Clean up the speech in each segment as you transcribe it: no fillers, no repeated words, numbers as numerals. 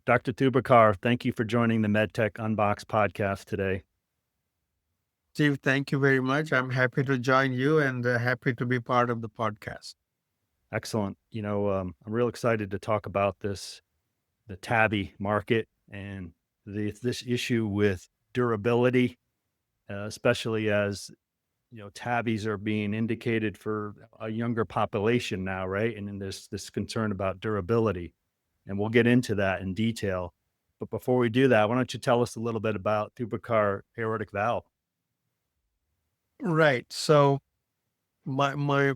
Dr. Thubrikar, thank you for joining the MedTech Unbox podcast today. Steve, thank you very much. I'm happy to join you and happy to be part of the podcast. Excellent. I'm real excited to talk about the TAVI market and this issue with durability, especially as TAVIs are being indicated for a younger population now, right? And then there's this concern about durability, and we'll get into that in detail. But before we do that, why don't you tell us a little bit about Thubrikar aortic valve? Right. So my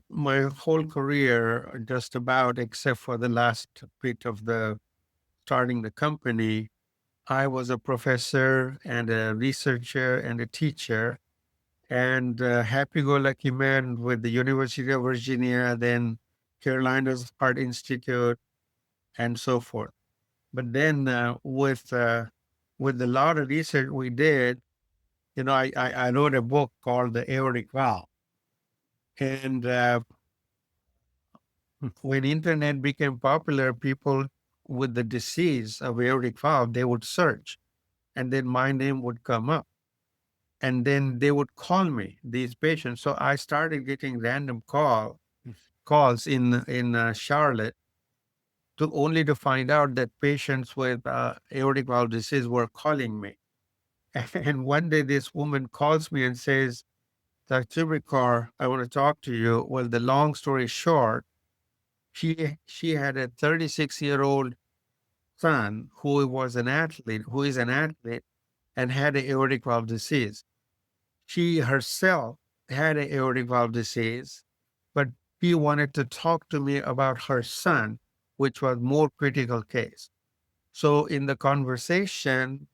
whole career, just about except for the last bit of the starting the company, I was a professor and a researcher and a teacher and a happy-go-lucky man with the University of Virginia, then Carolina's Heart Institute, and so forth. But then with the lot of research we did, I wrote a book called The Aortic Valve. And Hmm. when internet became popular, people with the disease of aortic valve, they would search and then my name would come up. And then they would call me, these patients. So I started getting random calls in Charlotte to only to find out that patients with aortic valve disease were calling me. And one day this woman calls me and says, Dr. Thubrikar, I want to talk to you. Well, the long story short, she had a 36-year-old son who is an athlete and had a aortic valve disease. She herself had a aortic valve disease, but she wanted to talk to me about her son, which was more critical case. So in the conversation,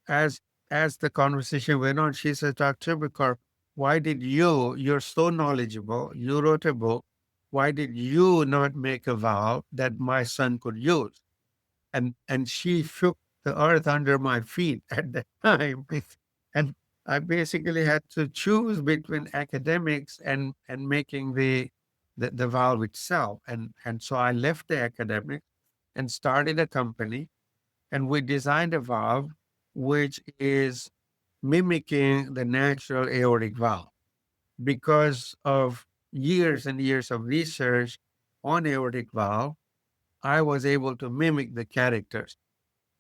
as as the conversation went on, she said, Dr. Bikar, why did you're so knowledgeable, you wrote a book, why did you not make a valve that my son could use? And she shook the earth under my feet at that time. And I basically had to choose between academics and making the valve itself. And so I left the academics and started a company, and we designed a valve which is mimicking the natural aortic valve. Because of years and years of research on aortic valve, I was able to mimic the characters.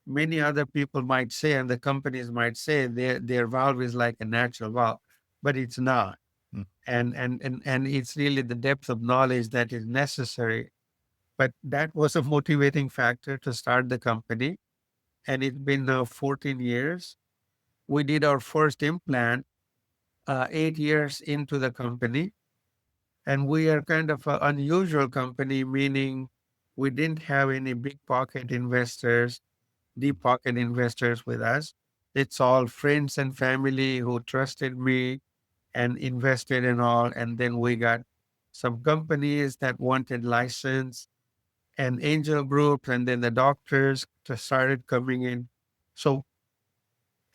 Many other people might say, and the companies might say, their valve is like a natural valve, but it's not. Mm. And it's really the depth of knowledge that is necessary. But that was a motivating factor to start the company. And it's been now 14 years. We did our first implant 8 years into the company. And we are kind of an unusual company, meaning we didn't have any big pocket investors, deep pocket investors with us. It's all friends and family who trusted me and invested and all. And then we got some companies that wanted license and angel groups, and then the doctors started coming in. So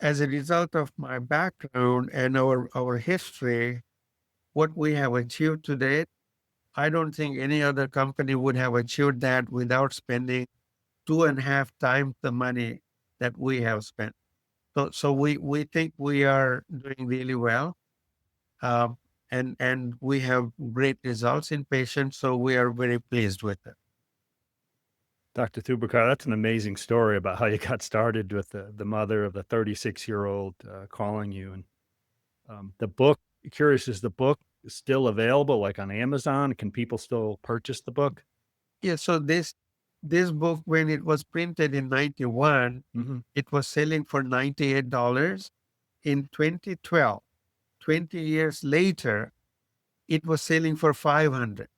as a result of my background and our history, what we have achieved today, I don't think any other company would have achieved that without spending two and a half times the money that we have spent. So we think we are doing really well, um, and we have great results in patients. So we are very pleased with it. Dr. Thubrikar, that's an amazing story about how you got started with the mother of the 36-year-old calling you. And the book, curious, is the book still available like on Amazon? Can people still purchase the book? Yeah. So this book, when it was printed in '91, Hmm. it was selling for $98. In 2012, 20 years later, it was selling for 500.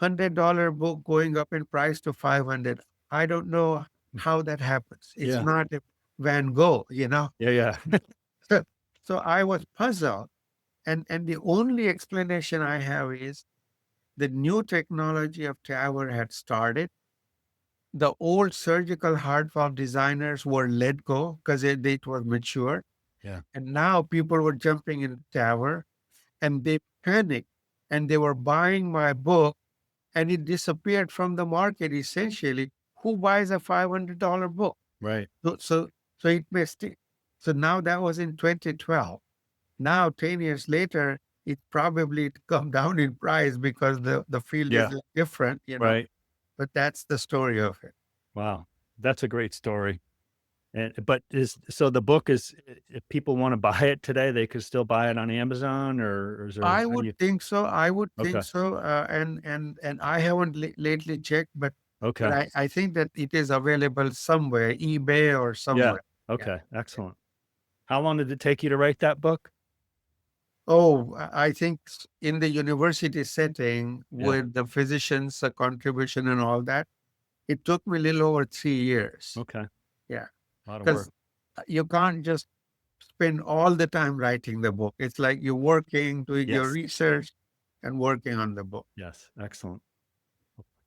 $100 book going up in price to 500. I don't know how that happens. It's Yeah. not a Van Gogh. Yeah. Yeah. So, so I was puzzled. And the only explanation I have is the new technology of TAVR had started. The old surgical heart valve designers were let go because it was mature. Yeah. And now people were jumping in TAVR and they panicked and they were buying my book and it disappeared from the market essentially. Who buys a $500 book? Right. So, so, so it may stick. So now that was in 2012. Now, 10 years later, it probably come down in price because the field is Yeah. different, Right. but that's the story of it. Wow. That's a great story. And but is so the book is if people wanna buy it today, they could still buy it on Amazon or is there I how do would you think so. I would think okay, so. And I haven't lately checked, but okay. I think that it is available somewhere, eBay or Yeah. somewhere. Yeah. Okay, excellent. How long did it take you to write that book? Oh, I think in the university setting Yeah, with the physicians' contribution and all that, it took me a little over 3 years. okay. Yeah. A lot of work. Because you can't just spend all the time writing the book. It's like you're working, doing your Yes, research, and working on the book. yes, excellent.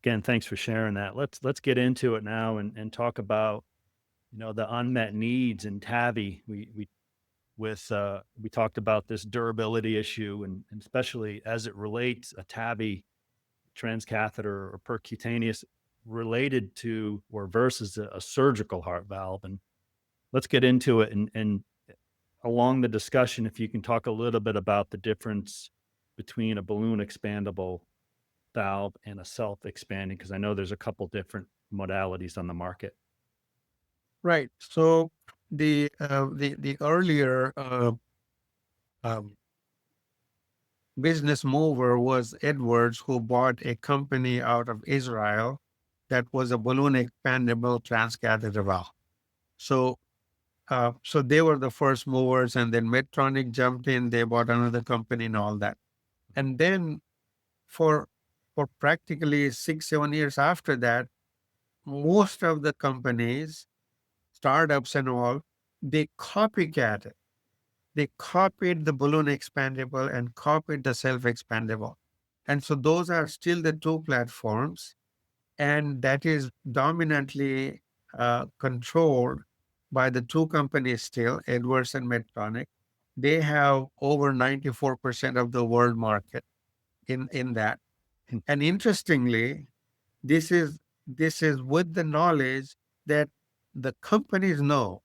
Again, thanks for sharing that. Let's get into it now and talk about, the unmet needs in TAVI. We talked about this durability issue and especially as it relates a TAVI transcatheter or percutaneous related to or versus a surgical heart valve. And let's get into it and along the discussion, if you can talk a little bit about the difference between a balloon expandable valve and a self-expanding, because I know there's a couple different modalities on the market. Right. So the earlier um, business mover was Edwards, who bought a company out of Israel that was a balloon expandable transcatheter valve. So so they were the first movers, and then Medtronic jumped in. They bought another company and all that. And then for for practically 6, 7 years after that, most of the companies, startups and all, they copycatted. They copied the balloon expandable and copied the self expandable. And so those are still the two platforms, and that is dominantly controlled by the two companies still, Edwards and Medtronic. They have over 94% of the world market in that. Hmm. And interestingly, this is this is with the knowledge that the companies know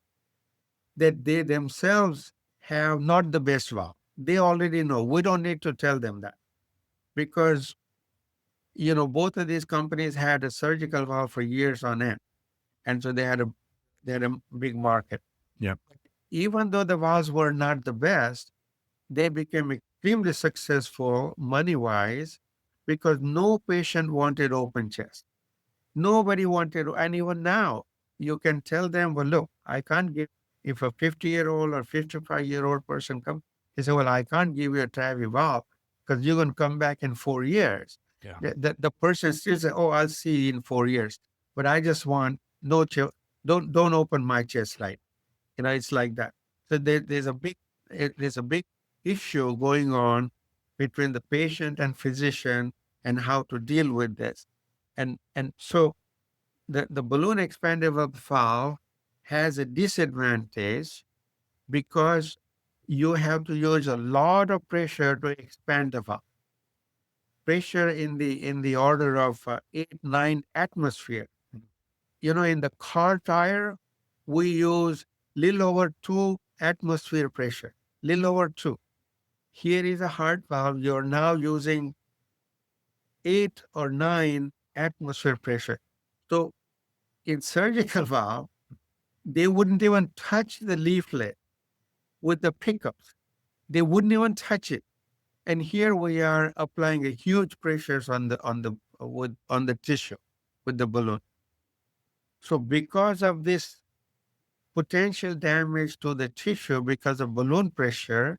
that they themselves have not the best valve. They already know. We don't need to tell them that because both of these companies had a surgical valve for years on end, and so they had a big market. Yep. Even though the valves were not the best, they became extremely successful money wise because no patient wanted open chest. Nobody wanted, and even now, you can tell them, well, look, I can't give, if a 50-year-old or 55-year-old person comes, he said, well, I can't give you a TAVI valve because you're going to come back in 4 years. Yeah. The person still say, oh, I'll see you in 4 years, but I just want no, don't open my chest light. It's like that. So there's a big issue going on between the patient and physician and how to deal with this. And so the balloon expandable valve has a disadvantage because you have to use a lot of pressure to expand the valve. Pressure in the order of 8, 9 atmosphere. In the car tire, we use little over 2 atmosphere pressure, little over two. Here is a heart valve. You're now using 8 or 9 atmosphere pressure. So in surgical valve, they wouldn't even touch the leaflet with the pickups. They wouldn't even touch it. And here we are applying a huge pressures on the tissue with the balloon. So because of this potential damage to the tissue because of balloon pressure,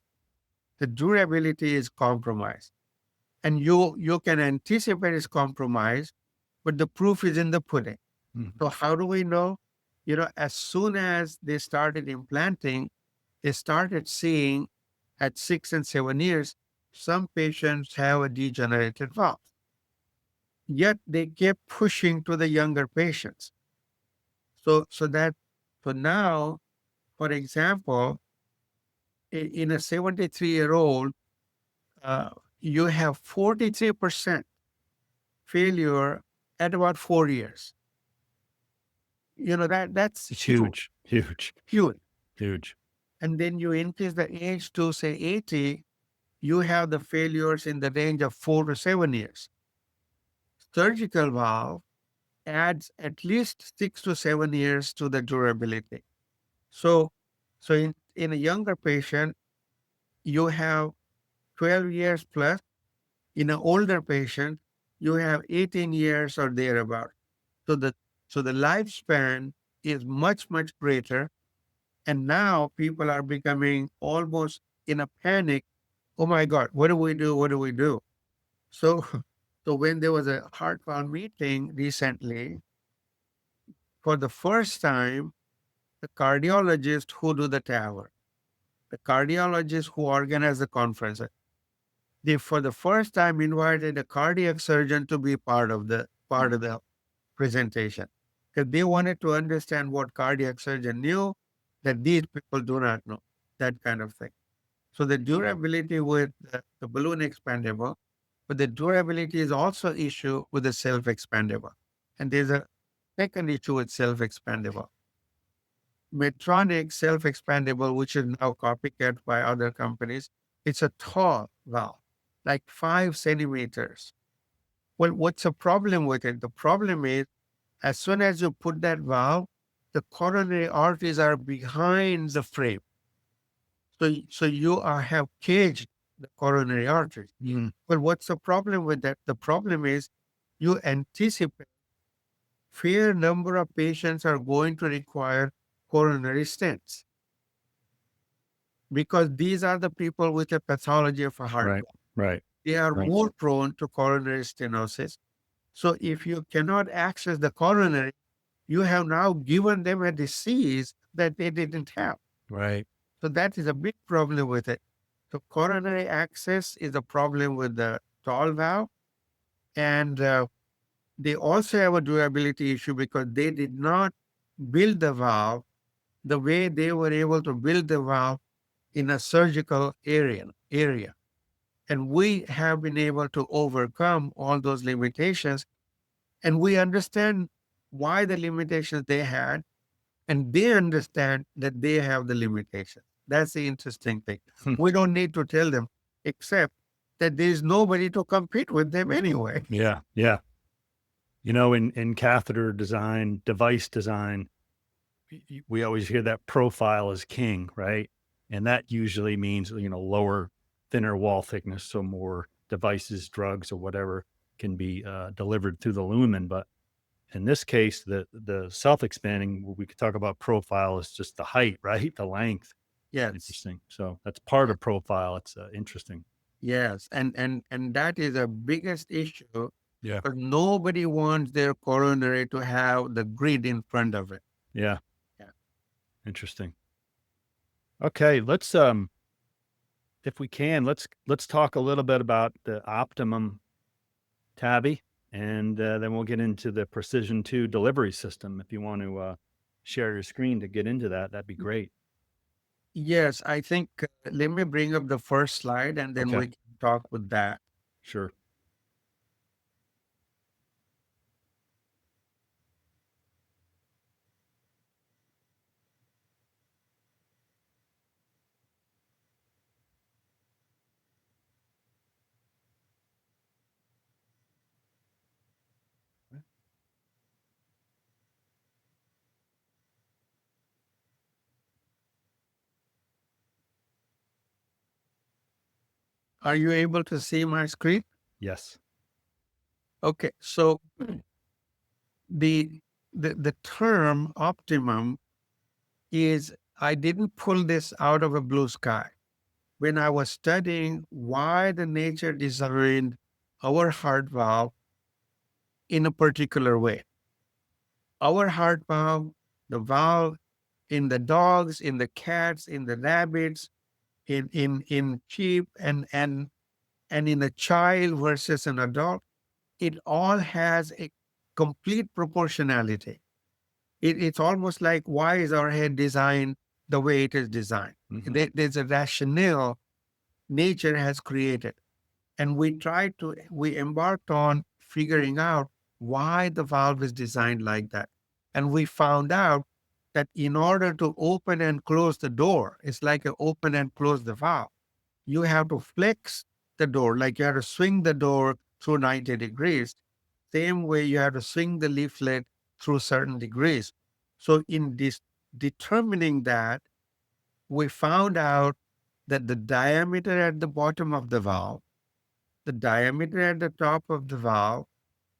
the durability is compromised. And you can anticipate its compromise, but the proof is in the pudding. Mhm. So how do we know? As soon as they started implanting, they started seeing at 6 and 7 years, some patients have a degenerated valve. Yet they kept pushing to the younger patients. So now, for example, in a 73-year-old, uh, you have 43% failure at about 4 years. that's It's huge, huge, huge, huge. huge. And then you increase the age to say 80, you have the failures in the range of 4 to 7 years. Surgical valve adds at least 6 to 7 years to the durability. So, so in a younger patient, you have 12 years plus. In an older patient, you have 18 years or thereabout. So the lifespan is much, much greater. And now people are becoming almost in a panic. Oh my God, what do we do? What do we do? So so when there was a heart valve meeting recently, for the first time, the cardiologist who do the TAVR, the cardiologist who organize the conference, they for the first time invited a cardiac surgeon to be part of the presentation because they wanted to understand what cardiac surgeon knew that these people do not know, that kind of thing. So the durability with the balloon expandable, but the durability is also issue with the self-expandable. And there's a second issue with self-expandable. Medtronic self-expandable, which is now copycat by other companies, it's a tall valve, like 5 centimeters. Well, what's the problem with it? The problem is as soon as you put that valve, the coronary arteries are behind the frame. So you have caged the coronary arteries. Mm, Well, what's the problem with that? The problem is you anticipate fair number of patients are going to require coronary stents because these are the people with a pathology of a heart right, valve. right, They are right, more prone to coronary stenosis. So if you cannot access the coronary, you have now given them a disease that they didn't have. right. So that is a big problem with it. So coronary access is a problem with the tall valve, and they also have a durability issue because they did not build the valve the way they were able to build the valve in a surgical area. And we have been able to overcome all those limitations, and we understand why the limitations they had, and they understand that they have the limitations. That's the interesting thing. We don't need to tell them, except that there is nobody to compete with them anyway. Yeah, yeah. In catheter design, device design, we always hear that profile is king, right? And that usually means, lower, thinner wall thickness, so more devices, drugs, or whatever can be delivered through the lumen. But in this case, the self-expanding, we could talk about profile is just the height, right? The length. Yes, Interesting. So that's part of profile. It's interesting. yes, and that is the biggest issue Yeah. because nobody wants their coronary to have the grid in front of it. Yeah. Yeah. Interesting. Okay, let's if we can, let's talk a little bit about the optimum TAVI, and then we'll get into the Precision 2 delivery system. If you want to share your screen to get into that, that'd be great. Yes, I think let me bring up the first slide and then Okay, we can talk with that. sure. Are you able to see my screen? Yes. Okay, so the the term optimum is I didn't pull this out of a blue sky. When I was studying why the nature designed our heart valve in a particular way. Our heart valve, the valve in the dogs, in the cats, in the rabbits, in sheep and in a child versus an adult, it all has a complete proportionality. It's almost like why is our head designed the way it is designed? Hmm. There's a rationale nature has created. And we embarked on figuring out why the valve is designed like that. And we found out that in order to open and close the door, it's like a open and close the valve. You have to flex the door, like you have to swing the door through 90 degrees. Same way you have to swing the leaflet through certain degrees. So in this determining that, we found out that the diameter at the bottom of the valve, the diameter at the top of the valve,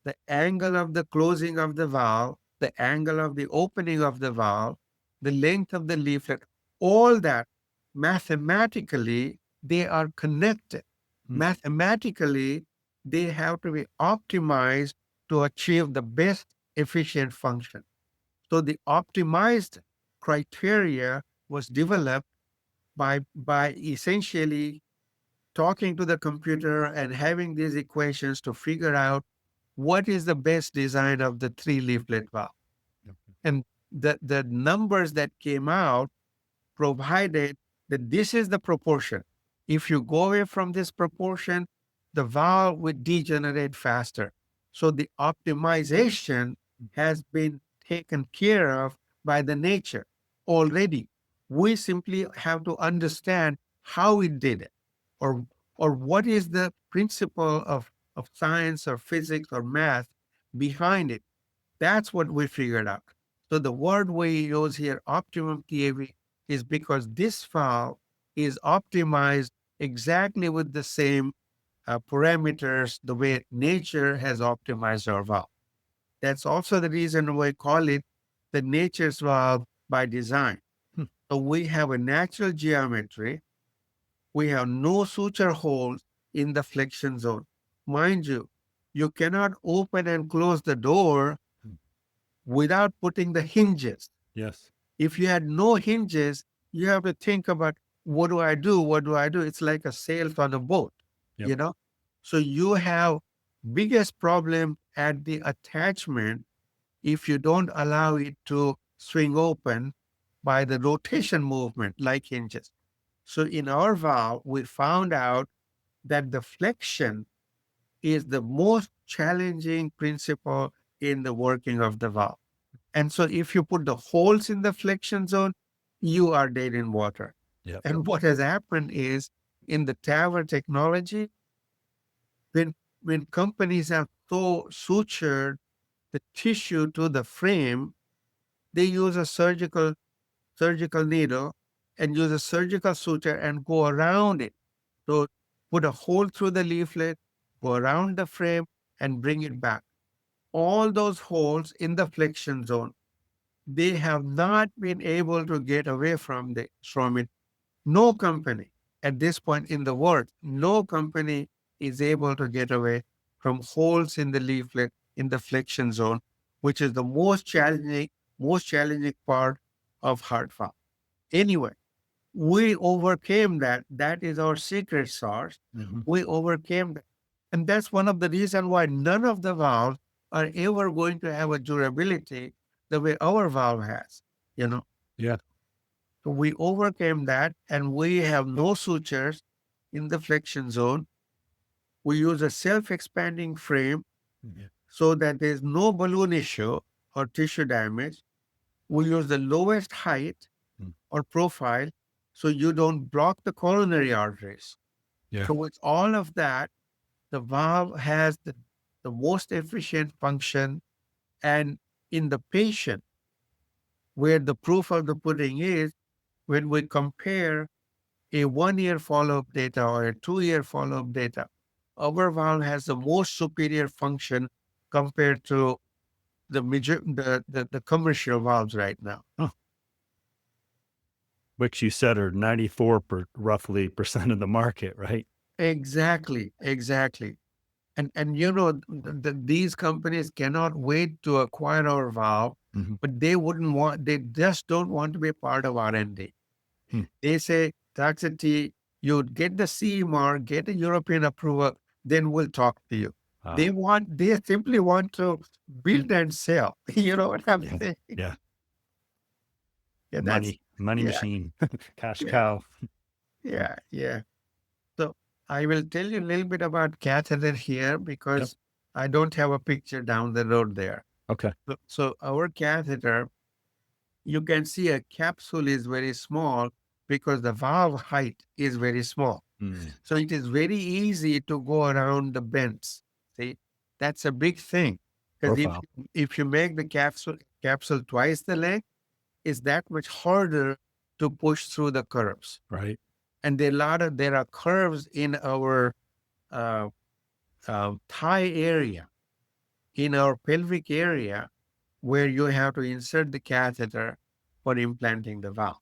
the angle of the closing of the valve, the angle of the opening of the valve, the length of the leaflet, all that mathematically they are connected. Mm. Mathematically, they have to be optimized to achieve the best efficient function. So the optimized criteria was developed by essentially talking to the computer and having these equations to figure out what is the best design of the three leaflet valve. Yep. And the numbers that came out provided that this is the proportion. If you go away from this proportion, the valve would degenerate faster. So the optimization has been taken care of by the nature already. We simply have to understand how it did it, or or what is the principle of science or physics or math behind it. That's what we figured out. So the word we use here, optimum TAV, is because this valve is optimized exactly with the same parameters the way nature has optimized our valve. That's also the reason we call it the nature's valve by design. Hmm. So we have a natural geometry. We have no suture holes in the flexion zone. Mind you, you cannot open and close the door Hmm. without putting the hinges. Yes. If you had no hinges, you have to think about what do I do? What do I do? It's like a sail on a boat, Yep. you know? So you have biggest problem at the attachment if you don't allow it to swing open by the rotation movement like hinges. So in our valve, we found out that the flexion is the most challenging principle in the working of the valve. And so if you put the holes in the flexion zone, you are dead in water. Yep. And what has happened is in the TAVR technology, when when companies have so sutured the tissue to the frame, they use a surgical needle and use a surgical suture and go around it. So put a hole through the leaflet, go around the frame, and bring it back. All those holes in the flexion zone, they have not been able to get away from it. No company at this point in the world, no company is able to get away from holes in the leaflet in the flexion zone, which is the most challenging part of heart valve. Anyway, we overcame that. That is our secret sauce. Mhm. We overcame that. And that's one of the reasons why none of the valves are ever going to have a durability the way our valve has, you know. Yeah. So we overcame that and we have no sutures in the flexion zone. We use a self-expanding frame Yeah. so that there's no balloon issue or tissue damage. We use the lowest height Mm. or profile so you don't block the coronary arteries. Yeah. So with all of that, the valve has the most efficient function. And in the patient, where the proof of the pudding is, when we compare a 1 year follow-up data or a 2 year follow-up data, our valve has the most superior function compared to the commercial valves right now. Huh. Which you said are 94 roughly percent of the market, right? Exactly, exactly. And these companies cannot wait to acquire our valve, Mhm. but they just don't want to be a part of R&D. Hmm. They say, Taxity, you get the CE mark, get a European approval, then we'll talk to you. Wow. They simply want to build and sell. You know what I'm Yeah. saying? Yeah. Yeah, Money yeah, machine, cash yeah, cow. yeah. So I will tell you a little bit about catheter here Yep. because I don't have a picture down the road there. Okay. So our catheter, you can see a capsule is very small because the valve height is very small. Mm. So it is very easy to go around the bends. See, that's a big thing. Because Profile. if you make the capsule twice the length, it's that much harder to push through the curves. Right. And there are curves in our uh, thigh area, in our pelvic area, where you have to insert the catheter for implanting the valve.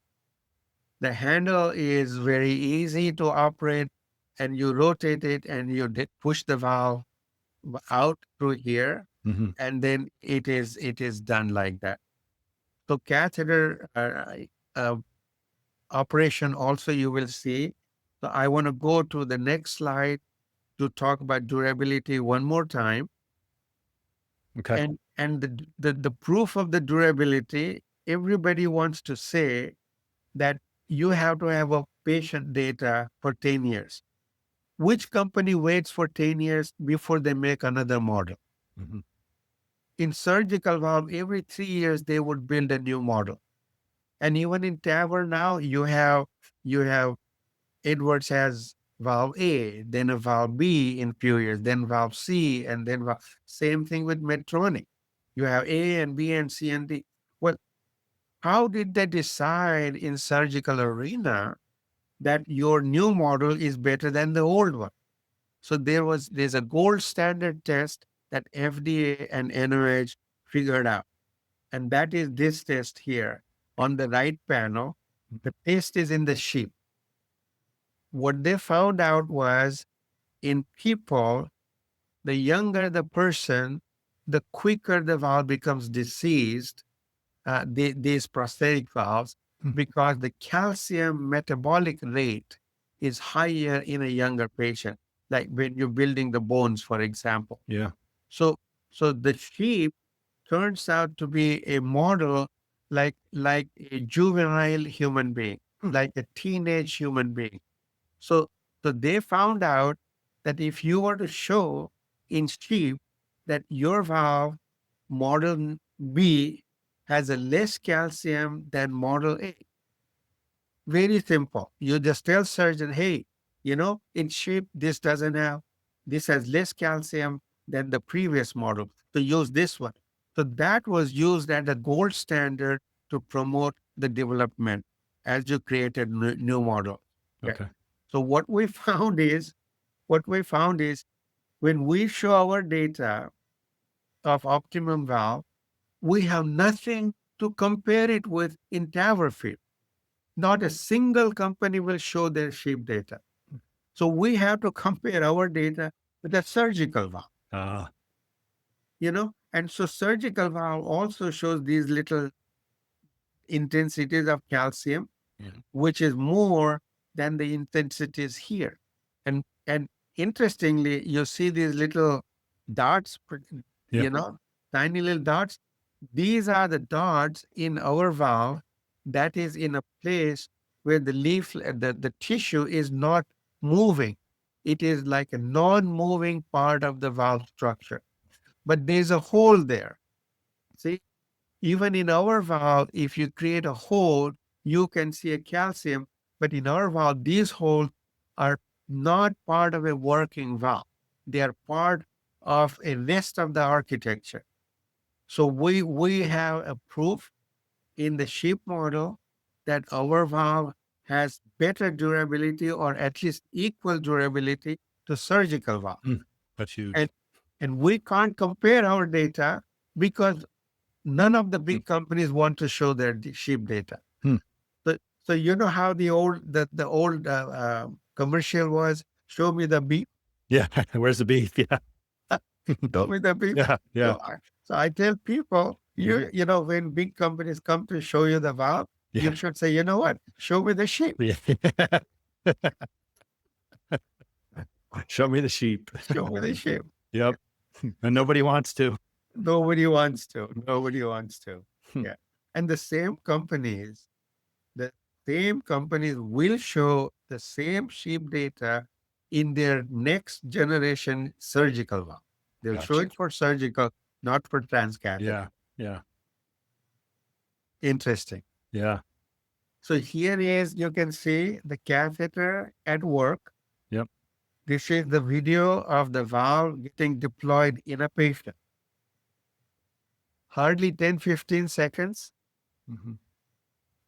The handle is very easy to operate, and you rotate it and you push the valve out through here, Hmm. and then it is done like that. So catheter uh, operation also you will see. So I want to go to the next slide to talk about durability one more time. Okay. And the proof of the durability, everybody wants to say that you have to have a patient data for 10 years. Which company waits for 10 years before they make another model? Hmm. In surgical valve, every 3 years they would build a new model. And even in TAVR now, you have Edwards has valve A, then a valve B in few years, then valve C, and then same thing with Medtronic. You have A and B and C and D. Well, how did they decide in surgical arena that your new model is better than the old one? So there's a gold standard test that FDA and NIH figured out. And that is this test here on the right panel. The test is in the sheep. What they found out was in people, the younger the person, the quicker the valve becomes diseased, these prosthetic valves, Hmm. because the calcium metabolic rate is higher in a younger patient, like when you're building the bones, for example. Yeah. So, so the sheep turns out to be a model like a juvenile human being, Hmm. like a teenage human being. So, so they found out that if you were to show in sheep that your valve model B has a less calcium than model A, very simple. You just tell surgeon, hey, in sheep, this has less calcium than the previous model. So use this one. So that was used as a gold standard to promote the development as you created new model. Okay. Okay. So what we found is when we show our data of optimum valve, we have nothing to compare it with in TAVR field. Not a single company will show their sheep data. So we have to compare our data with a surgical valve, Uh, And so surgical valve also shows these little intensities of calcium, yeah. which is more than the intensities here. And interestingly, you see these little dots, Yeah. tiny little dots. These are the dots in our valve that is in a place where the tissue is not moving. It is like a non-moving part of the valve structure. But there's a hole there. See, even in our valve, if you create a hole, you can see a calcium. But in our valve, these holes are not part of a working valve. They are part of a rest of the architecture. So we have a proof in the sheep model that our valve has better durability or at least equal durability to surgical valve. Mm. That's huge. And and we can't compare our data because none of the Mm. big companies want to show their sheep data. Hmm. So you know how the old commercial was, show me the beef. Yeah. Where's the beef? Yeah. Show me the beef. Yeah. Yeah. So I tell people, when big companies come to show you the valve, Yeah. you should say, you know what? Show me the sheep. Yeah. Show me the sheep. Show me the sheep. Yep. And nobody wants to. Nobody wants to. Nobody wants to. Hmm. Yeah. And the same companies will show the same sheep data in their next generation surgical valve. They'll show Gotcha. it for surgical. not for transcatheter. Yeah. Yeah. Interesting. Yeah. So here is, you can see the catheter at work. Yep. This is the video of the valve getting deployed in a patient. Hardly 10-15 seconds Hmm.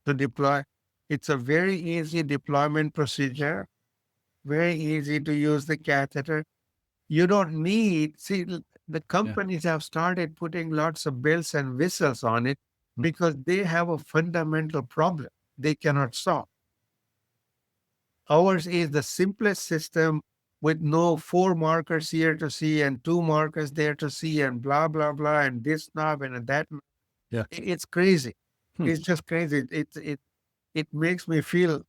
to deploy. It's a very easy deployment procedure, very easy to use the catheter. You don't need, see, the Yeah. companies have started putting lots of bells and whistles on it Mm. because they have a fundamental problem they cannot solve. Ours is the simplest system with no 4 markers here to see and 2 markers there to see and blah, blah, blah, and this knob and that. Yeah. It's crazy. Hmm. It's just crazy. It makes me feel,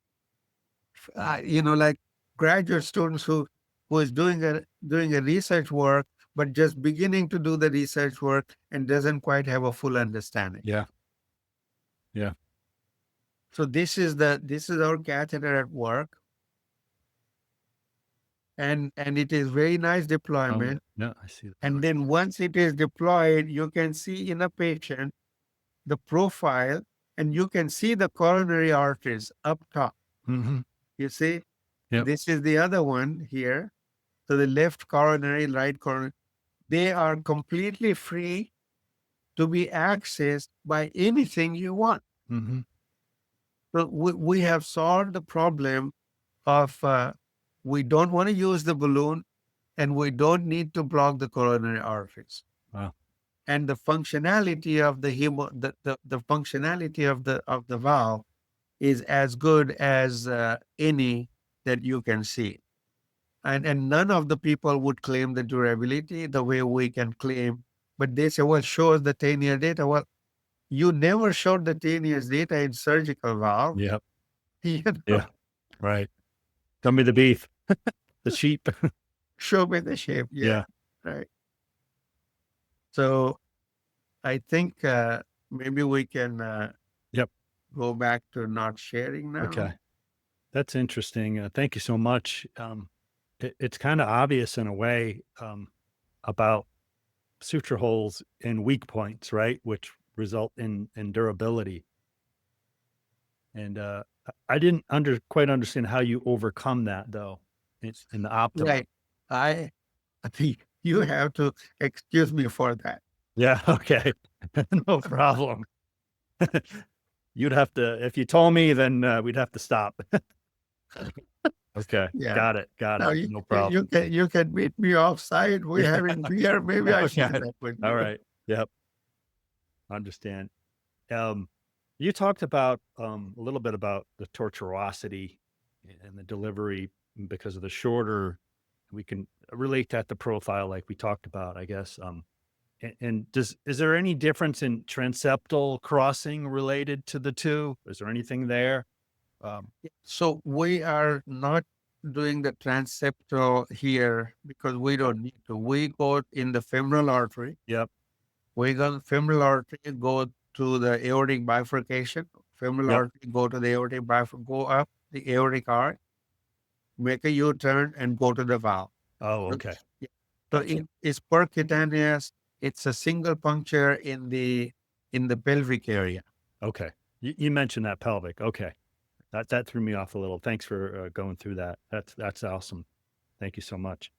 like graduate students who is doing a research work, but just beginning to do the research work and doesn't quite have a full understanding. Yeah. Yeah. So this is our catheter at work, and it is very nice Oh, yeah. deployment. Yeah. I see that. And then once it is deployed, you can see in a patient the profile, and you can see the coronary arteries up top. Hmm. You see, Yep. this is the other one here. So the left coronary, right coronary, they are completely free to be accessed by anything you want. Hmm. So we have solved the problem of we don't want to use the balloon and we don't need to block the coronary arteries. Wow. And the functionality of the functionality of the valve is as good as any that you can see. And none of the people would claim the durability the way we can claim. But they say, well, show us the 10-year data. Well, you never showed the 10 years data in surgical valve. Yep. You know, Yeah. Right. Tell me the beef, the sheep. show me the shape. Yeah, Yeah. right. So I think maybe we can Yep. go back to not sharing now. Okay. That's interesting. Thank you so much. It's kind of obvious in a way about suture holes and weak points, right? Which result in durability. And I didn't quite understand how you overcome that though in the optimum. Right. I think you have to excuse me for that. Yeah. Okay. No problem. You'd have to, if you told me, then we'd have to stop. Okay. Yeah. Got it. Got Now it. No problem. you can meet me offside. We're having beer. Maybe I should Okay. have with All you. right. Yep. Understand. You talked about a little bit about the tortuosity and the delivery because of the shorter. We can relate that to profile, like we talked about, I guess. And is there any difference in transeptal crossing related to the two? Is there anything there? So we are not doing the transeptal here because we don't need to. We go in the femoral artery. Yep. We go femoral artery, go to the aortic bifurcation. Femoral Yep. artery, go to the aortic bifurcation, go up the aortic arch, make a U-turn, and go to the valve. Oh, okay. Yeah. So Gotcha. it's percutaneous. It's a single puncture in the pelvic area. Okay. You mentioned that pelvic. Okay. That threw me off a little. Thanks for going through that. That's awesome. Thank you so much.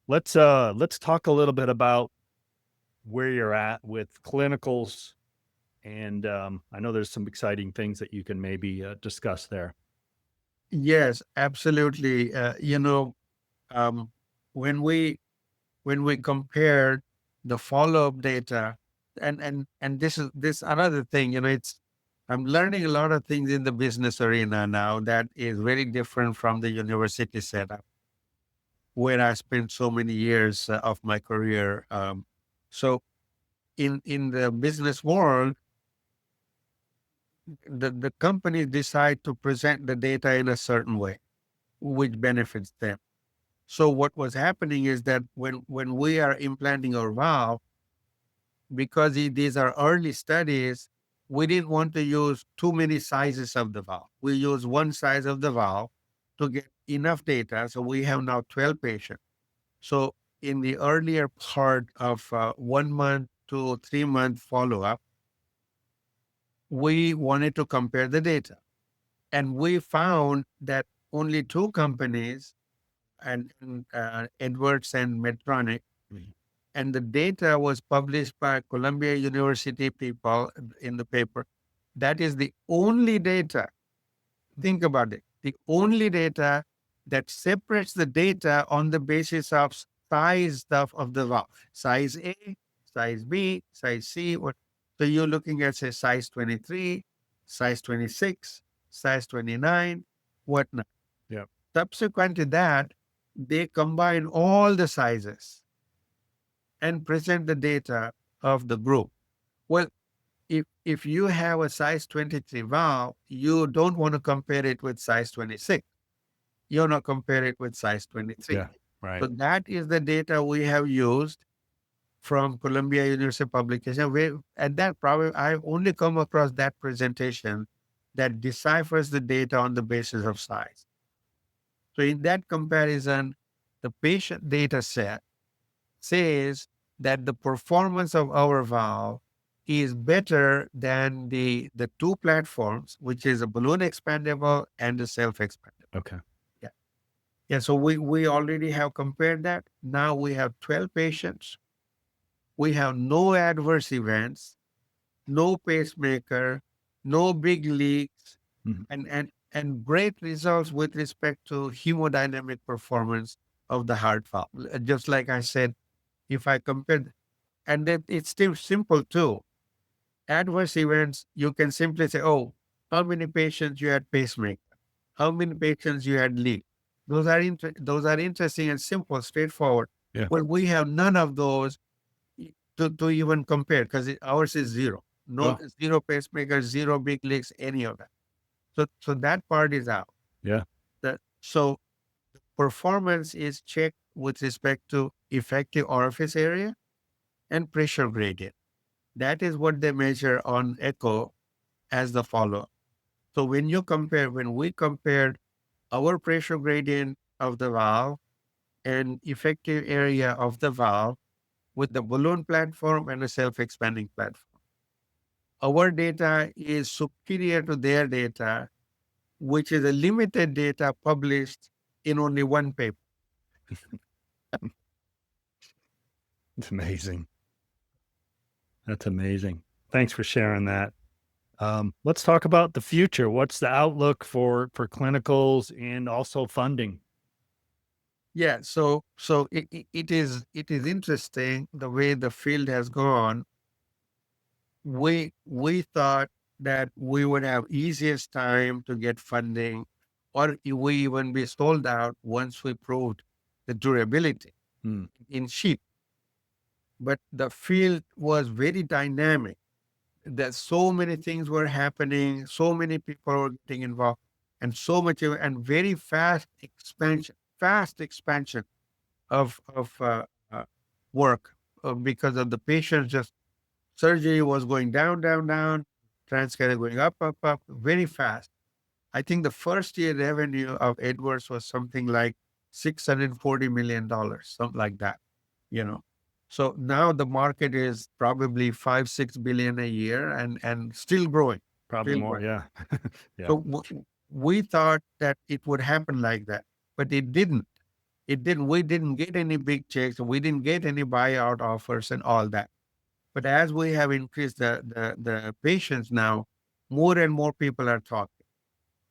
Let's talk a little bit about where you're at with clinicals, and I know there's some exciting things that you can maybe discuss there. Yes, absolutely. Um, when we compared the follow-up data, and this another thing, it's I'm learning a lot of things in the business arena now that is very different from the university setup where I spent so many years of my career. So in the business world, the companies decide to present the data in a certain way, which benefits them. So what was happening is that when we are implanting our valve, because these are early studies, we didn't want to use too many sizes of the valve. We use one size of the valve to get enough data. So we have now 12 patients. So in the earlier part of 1 month to 3-month follow-up, we wanted to compare the data. And we found that only two companies, Edwards and Medtronic, and the data was published by Columbia University people in the paper. That is the only data. Think about it. The only data that separates the data on the basis of size of the valve. Size A, size B, size C. So you're looking at, say, size 23, size 26, size 29, whatnot. Yep. Subsequent to that, they combine all the sizes and present the data of the group. Well, if you have a size 23 valve, you don't want to compare it with size 26. You want to compare it with size 23. Yeah. Right. So that is the data we have used from Columbia University publication. At that, probably I only come across that presentation that deciphers the data on the basis of size. So in that comparison, the patient data set says that the performance of our valve is better than the two platforms, which is a balloon expandable and a self-expandable. Okay. Yeah. Yeah. So we already have compared that. Now we have 12 patients. We have no adverse events, no pacemaker, no big leaks, Mhm. and great results with respect to hemodynamic performance of the heart valve. Just like I said, if I compare, and that it's still simple too. Adverse events, you can simply say, oh, how many patients you had pacemaker? How many patients you had leak? Those are interesting and simple, straightforward. Yeah. Well, we have none of those to even compare because ours is zero. No, Oh, zero pacemakers, zero big leaks, any of that. So that part is out. yeah. So performance is checked with respect to effective orifice area and pressure gradient. That is what they measure on echo as the follow-up. So when we compared our pressure gradient of the valve and effective area of the valve with the balloon platform and a self-expanding platform, our data is superior to their data, which is a limited data published in only one paper. It's amazing. That's amazing. Thanks for sharing that. Let's talk about the future. What's the outlook for clinicals and also funding? Yeah, so it is interesting the way the field has gone. We thought that we would have easiest time to get funding, or we even be sold out once we proved the durability Hmm. in sheep. But the field was very dynamic. That so many things were happening, so many people were getting involved, and so much and very fast expansion of work because of the patients. Just surgery was going down, down, down, transcatheter going up, up, up, very fast. I think the first year revenue of Edwards was something like $640 million, something like that. You know, so now the market is probably 5-6 billion a year and still growing, Probably still more. growing. Yeah. Yeah. So we thought that it would happen like that, but it didn't. It didn't. We didn't get any big checks. We didn't get any buyout offers and all that. But as we have increased the patients now, more and more people are talking.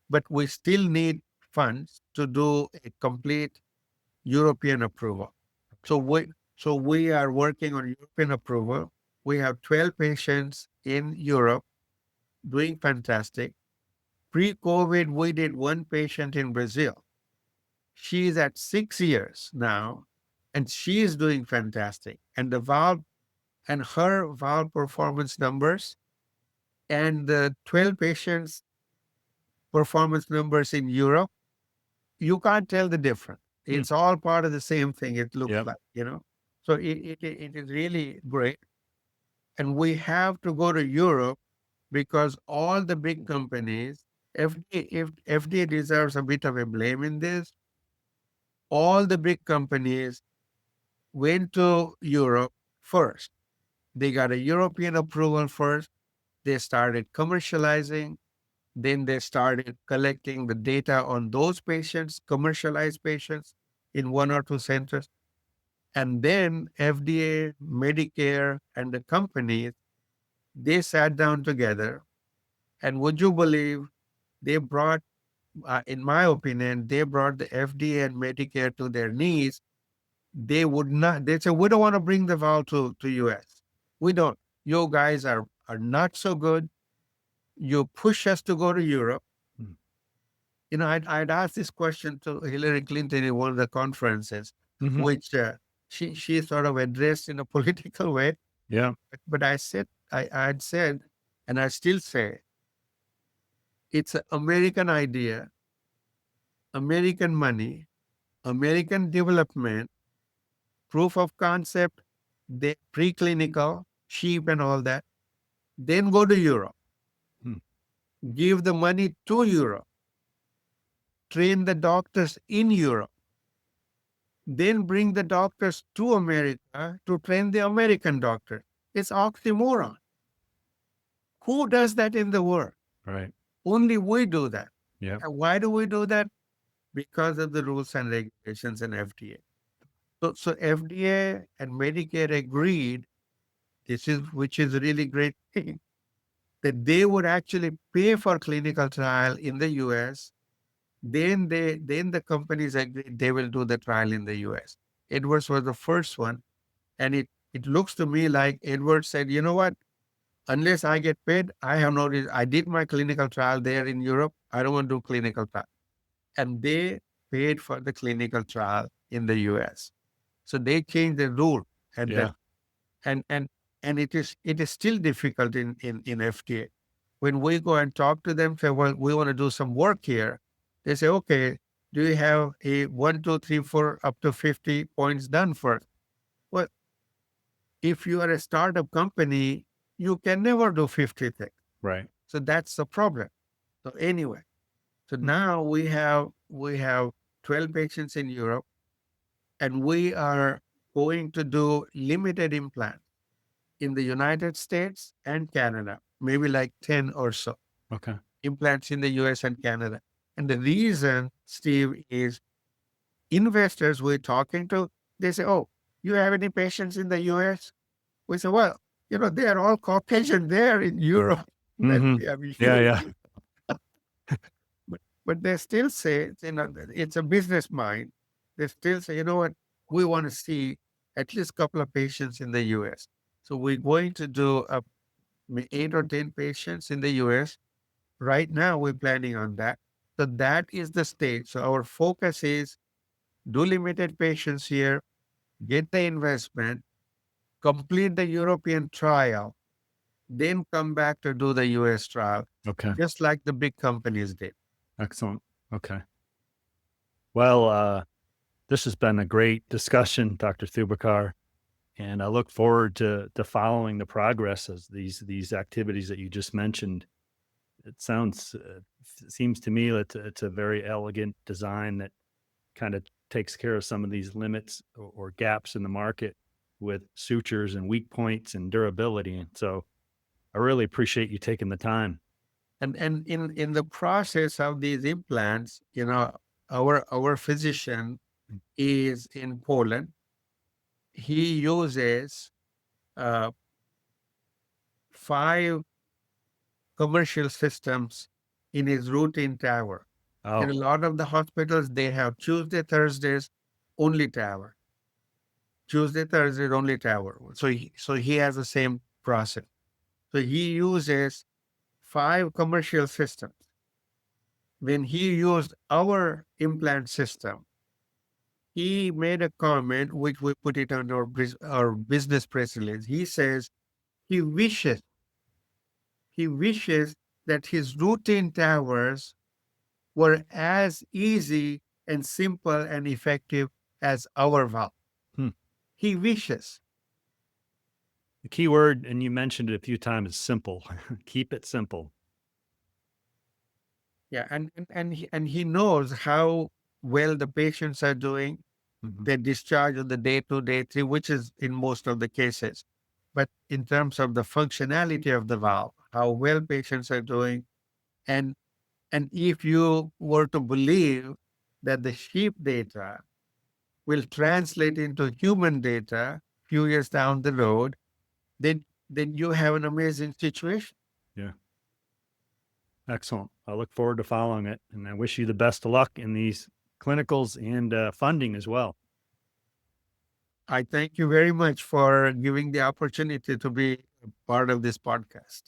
But we still need funds to do a complete European approval. So we are working on European approval. We have 12 patients in Europe doing fantastic. Pre-COVID, we did one patient in Brazil. She's at 6 years now, and she is doing fantastic. And her valve performance numbers and the 12 patients performance numbers in Europe, you can't tell the difference. Hmm. It's all part of the same thing, it looks Yep. like. So it is really great. And we have to go to Europe because all the big companies, if FDA deserves a bit of a blame in this, all the big companies went to Europe first They got a European approval first. They started commercializing. Then they started collecting the data on those patients, commercialized patients in one or two centers. And then FDA, Medicare, and the companies, they sat down together. And would you believe they brought, in my opinion, they brought the FDA and Medicare to their knees. They would not, they said, we don't want to bring the valve to US. We don't. You guys are not so good. You push us to go to Europe. Mm. I'd asked this question to Hillary Clinton in one of the conferences, Mhm. which she sort of addressed in a political way. Yeah. But I'd said, and I still say, it's an American idea, American money, American development, proof of concept, the preclinical, sheep and all that. Then go to Europe, Mm. give the money to Europe, train the doctors in Europe, then bring the doctors to America to train the American doctor. It's oxymoron. Who does that in the world? Right. Only we do that. Yeah. And why do we do that? Because of the rules and regulations in FDA. So FDA and Medicare agreed, which is a really great thing, that they would actually pay for clinical trial in the US. Then the companies agreed they will do the trial in the US. Edwards was the first one. And it looks to me like Edwards said, you know what? Unless I get paid, I have no reason. I did my clinical trial there in Europe. I don't want to do clinical trial. And they paid for the clinical trial in the US. So they changed the rule at that. Yeah. And it is still difficult in FDA. When we go and talk to them, say, well, we want to do some work here. They say, okay, do you have a 1, 2, 3, 4, up to 50 points done first? Well, if you are a startup company, you can never do 50 things. Right. So that's the problem. So anyway, so Mm. now we have 12 patients in Europe, and we are going to do limited implants in the United States and Canada, maybe like 10 or so Okay. implants in the US and Canada. And the reason, Steve, is investors we're talking to, they say, oh, you have any patients in the US? We say, well, they are all Caucasian there in Europe. That Mhm. we have Yeah, huge. yeah. But they still say, it's a business mind. They still say, you know what, we want to see at least a couple of patients in the US. So we're going to do 8 or 10 patients in the US. Right now, we're planning on that. So that is the stage. So our focus is do limited patients here, get the investment, complete the European trial, then come back to do the US trial, Okay. just like the big companies did. Excellent. Okay. Well, this has been a great discussion, Dr. Thubrikar, and I look forward to following the progress as these activities that you just mentioned. It sounds seems to me that it's a very elegant design that kind of takes care of some of these limits or gaps in the market with sutures and weak points and durability. And so I really appreciate you taking the time. And in the process of these implants, our physician is in Poland. He uses uh, 5 commercial systems in his routine tower. In Oh, a lot of the hospitals, they have Tuesday, Thursdays, only tower. Tuesday, Thursday, only tower. So he has the same process. So he uses 5 commercial systems. When he used our implant system, he made a comment, which we put it on our business press release. He says he wishes that his routine towers were as easy and simple and effective as our valve. hmm. He wishes. The key word, and you mentioned it a few times, is simple. Keep it simple. Yeah, and he knows how well the patients are doing. Mhm. They discharge on the day 2, day 3, which is in most of the cases. but in terms of the functionality of the valve, how well patients are doing, and and if you were to believe that the sheep data will translate into human data few years down the road, then you have an amazing situation. Yeah. Excellent. I look forward to following it, and I wish you the best of luck in these clinicals and funding as well. I thank you very much for giving the opportunity to be a part of this podcast.